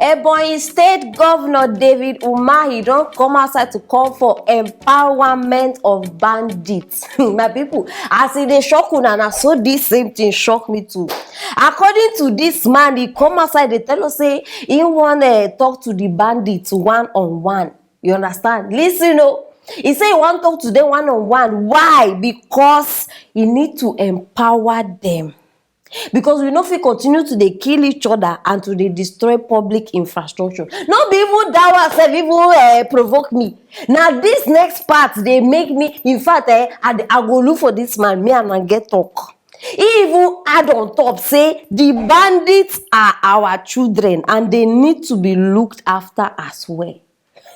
Ebonyi State Governor David Umahi don come outside to call for empowerment of bandits. My people, as e dey shock una, na so this same thing shock me too. According to this man, he come outside dey tell us say he wan talk to the bandits one on one. You understand? Listen o. He say he wan talk to them one on one. Why? Because he need to empower them. Because we no fit continue to dey kill each other and to dey destroy public infrastructure. No be even that one sef even provoke me. Na this next part dey make me, in fact I go look for this man, me and am get talk. He even add on top say the bandits are our children and they need to be looked after as well.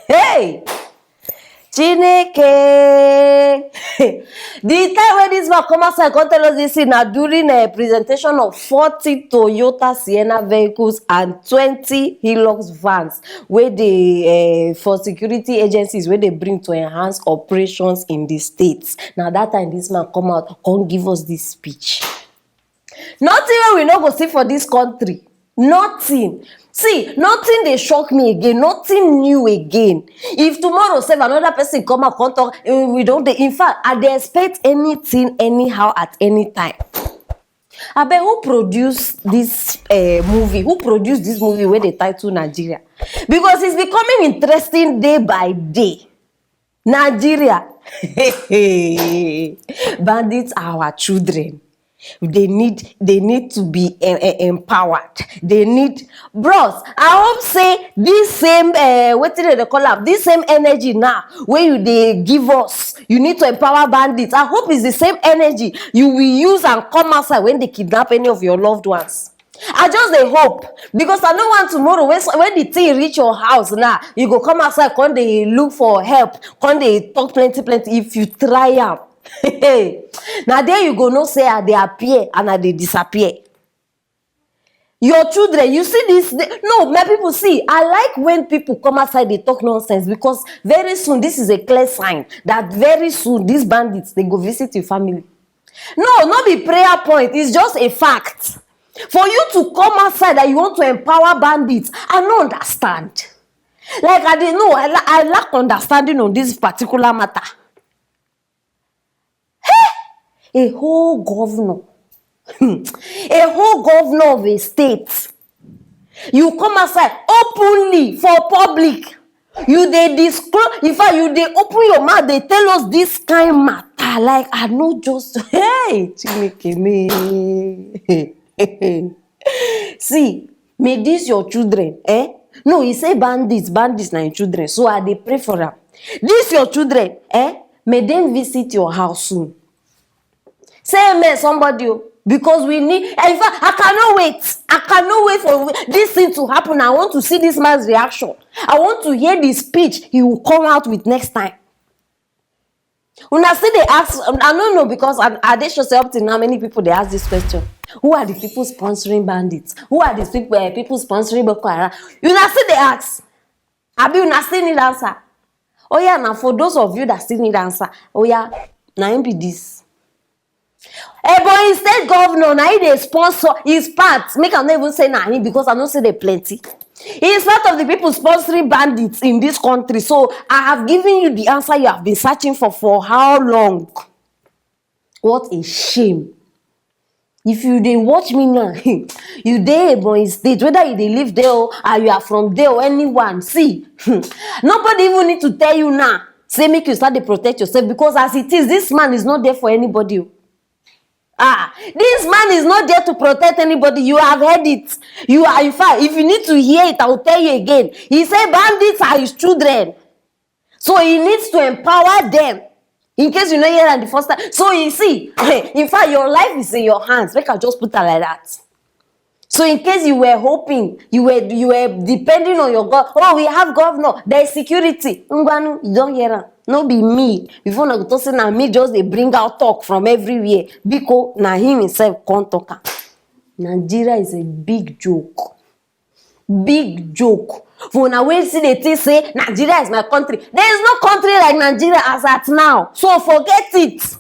Hey! Chineke! The time when this man come outside come tell us this thing na during a presentation of 40 Toyota Sienna vehicles and 20 Hilux vans wey dey for security agencies wey dey bring to enhance operations in the states. Na that time this man come out come give us this speech. Nothing wey we no go see for this country. Nothing. See, nothing dey shock me again, nothing new again. If tomorrow sef another person come out come talk, we don dey, in fact I dey expect anything anyhow at any time. Abeg, who produce this movie? Who produce this movie wey dey title Nigeria? Because it's becoming interesting day by day. Nigeria. Bandits are our children. They need to be empowered. They need, bros, I hope say this same wetin they call am, this same energy now wey you dey give us, you need to empower bandits. I hope it's the same energy you will use and come outside when they kidnap any of your loved ones. I just dey hope, because I no want tomorrow when the thing reach your house now, you go come outside come dey look for help, come dey talk plenty. If you try am, now there you go know say I dey appear and I dey disappear. Your children, you see this? No, my people, see, I like when people come outside they talk nonsense, because very soon this is a clear sign that very soon these bandits they go visit your family. No, not be prayer point. It's just a fact. For you to come outside that you want to empower bandits, I don't understand. Like I didn't know, I lack understanding on this particular matter. A whole governor, a whole governor of a state, you come outside openly for public, you dey disclose, in fact you dey open your mouth, they tell us this kind matter. Like I know just, hey, Chineke me. See, may this your children, no, he say bandits na your children, so I dey pray for them. This your children, may them visit your house soon. Say amen, somebody, because we need. In fact, I cannot wait. I cannot wait for this thing to happen. I want to see this man's reaction. I want to hear the speech he will come out with next time. When I see they ask, I don't know, because I dey sure say up till now many people they ask this question: who are the people sponsoring bandits? Who are these people sponsoring Boko Haram? You now see they ask. Abi you now still need answer. Oh yeah, now for those of you that still need answer, oh yeah, now him be this. Ebonyi State Governor, now he dey sponsor his part. Make I not even say na him, because I don't say they plenty. He is part of the people sponsoring bandits in this country. So I have given you the answer you have been searching for how long? What a shame. If you dey watch me now, you dey Ebonyi State, whether you dey live there or you are from there or anyone, see, nobody even need to tell you now. Say make you start to protect yourself, because as it is, this man is not there for anybody. This man is not there to protect anybody. You have heard it. You are, in fact, if you need to hear it, I will tell you again. He said bandits are his children. So he needs to empower them. In case you know hear that the first time. So you see, in fact, your life is in your hands. Make I just put it like that. So in case you were hoping, you were depending on your God. Oh, we have governor, there is security. You don't hear that. No be me. Before na go say na me just they bring out talk from everywhere. Because na him himself can't talk. Nigeria is a big joke. Big joke. For now we see the thing say Nigeria is my country. There is no country like Nigeria as at now. So forget it.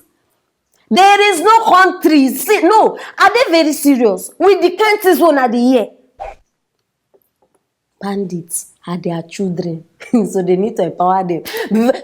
There is no country. See, no, are they very serious with the kind things one at the year? bandits are their children. So they need to empower them.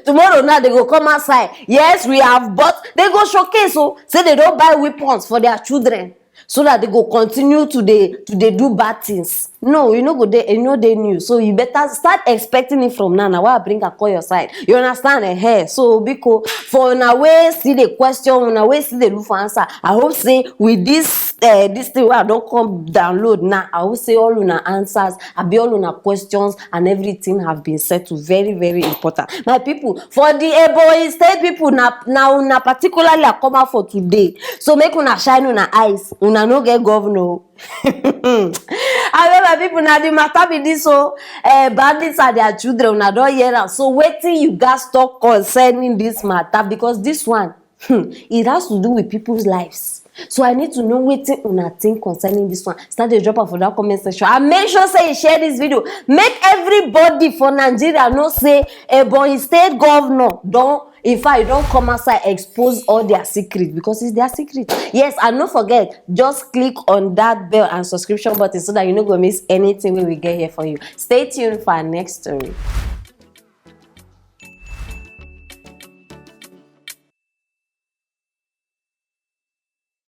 Tomorrow now they go come outside. Yes, we have bought. They go showcase. So say they don't buy weapons for their children, so that they go continue to they do bad things. No, you know go there, you know they new. So you better start expecting it from now. Now why I bring a call your side. You understand? So because for una way see the question, una way see the look for answer. I hope say with this this thing where I don't come download now, I will say all una answers, I be all una questions and everything have been settled. Very, very important. My people, for the Ebonyi State people, now una particularly I come out for today. So make una shine una eyes. Una no get governor. However, people now the matter be this, so bandits are their children. Una don't hear am. So wetin you guys talk concerning this matter, because this one it has to do with people's lives. So I need to know wetin una think concerning this one. Start the drop am for that comment section and make sure say you share this video. Make everybody for Nigeria know say Ebonyi State governor don, in fact, you don't come outside expose all their secrets, because it's their secret. Yes, and don't forget, just click on that bell and subscription button so that you no go miss anything when we get here for you. Stay tuned for our next story.